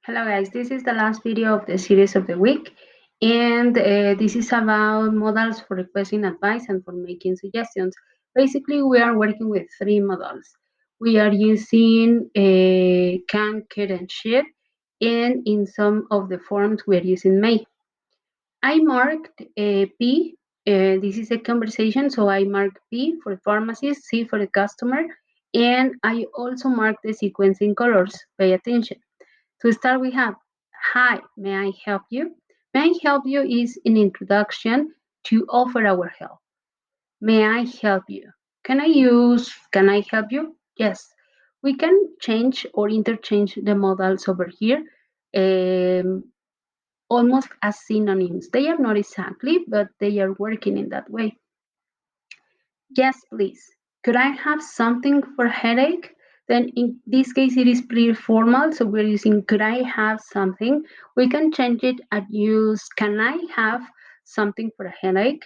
Hello guys, this is the last video of the series of the week, and this is about models for requesting advice and for making suggestions. Basically, we are working with three models. We are using can, could, and should, and in some of the forms we are using may. I marked P. This is a conversation, so I marked P for the pharmacist, C for the customer, and I also marked the sequence in colors. Pay attention. To start, we have, hi, may I help you? May I help you is an introduction to offer our help. May I help you? Can I help you? Yes. We can change or interchange the modals over here um, almost as synonyms. They are not exactly, but they are working in that way. Yes, please. Could I have something for headache? Then in this case, it is pretty formal. So we're using could I have something? We can change it and use can I have something for a headache?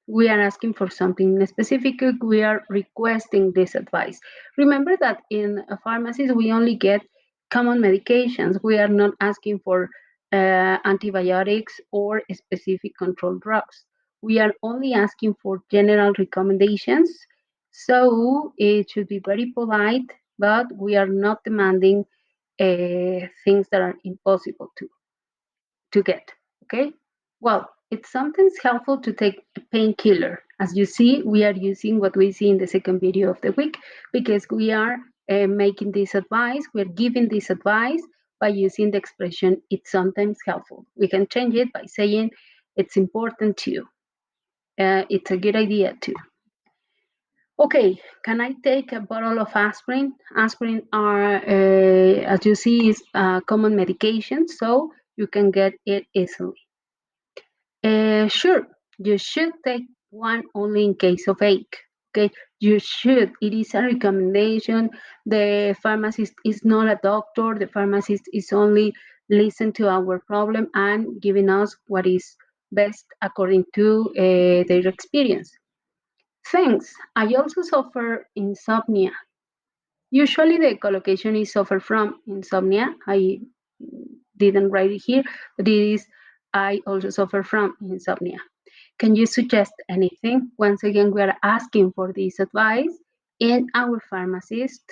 We are asking for something specific. We are requesting this advice. Remember that in pharmacies, we only get common medications. We are not asking for antibiotics or specific controlled drugs. We are only asking for general recommendations. So it should be very polite, but we are not demanding things that are impossible to get. Okay? Well, it's sometimes helpful to take a painkiller. As you see, we are using what we see in the second video of the week because we are making this advice, we're giving this advice by using the expression it's sometimes helpful. We can change it by saying it's important to. It's a good idea too. Okay, can I take a bottle of aspirin? Aspirin are, as you see, is a common medication, so you can get it easily. Sure, you should take one only in case of ache. Okay, you should. It is a recommendation. The pharmacist is not a doctor. The pharmacist is only listen to our problem and giving us what is best according to their experience. Thanks. I also suffer insomnia. Usually the collocation is suffer from insomnia. I didn't write it here, but it is I also suffer from insomnia. Can you suggest anything? Once again, we are asking for this advice. And our pharmacist,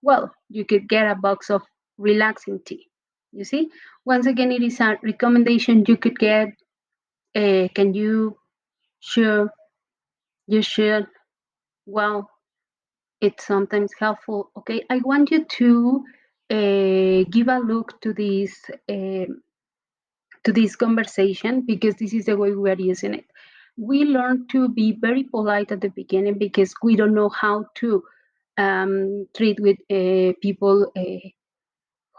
well, you could get a box of relaxing tea. You see, once again, it is a recommendation you could get. Can you? Sure, you should. Well, it's sometimes helpful. Okay, I want you to give a look to this conversation because this is the way we are using it. We learn to be very polite at the beginning because we don't know how to treat with people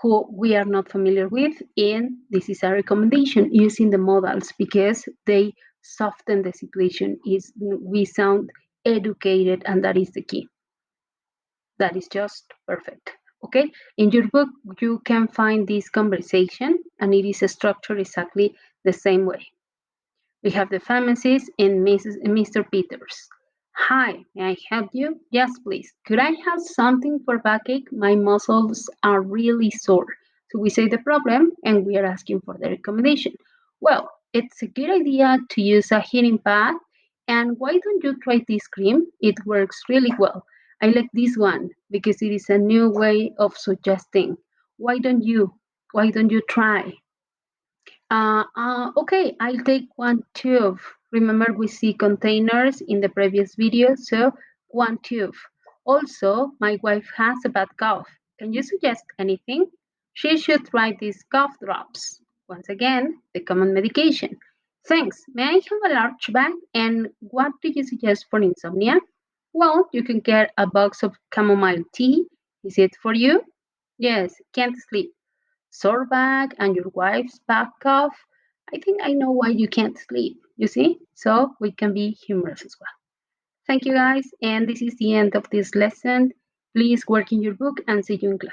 who we are not familiar with. And this is a recommendation using the modals because they soften the situation. Is we sound educated, and that is the key. That is just perfect. Okay, in your book you can find this conversation and it is structured exactly the same way. We have the pharmacist and Mr. Peters. Hi, may I help you? Yes, please. Could I have something for backache? My muscles are really sore. So we say the problem and we are asking for the recommendation. Well, it's a good idea to use a heating pad. And why don't you try this cream? It works really well. I like this one because it is a new way of suggesting. Why don't you? Why don't you try? Okay, I'll take one tube. Remember, we see containers in the previous video, so one tube. Also, my wife has a bad cough. Can you suggest anything? She should try these cough drops. Once again, the common medication. Thanks. May I have a large bag? And what do you suggest for insomnia? Well, you can get a box of chamomile tea. Is it for you? Yes, can't sleep. Sore back and your wife's back cough. I think I know why you can't sleep, you see? So we can be humorous as well. Thank you guys, and this is the end of this lesson. Please work in your book and see you in class.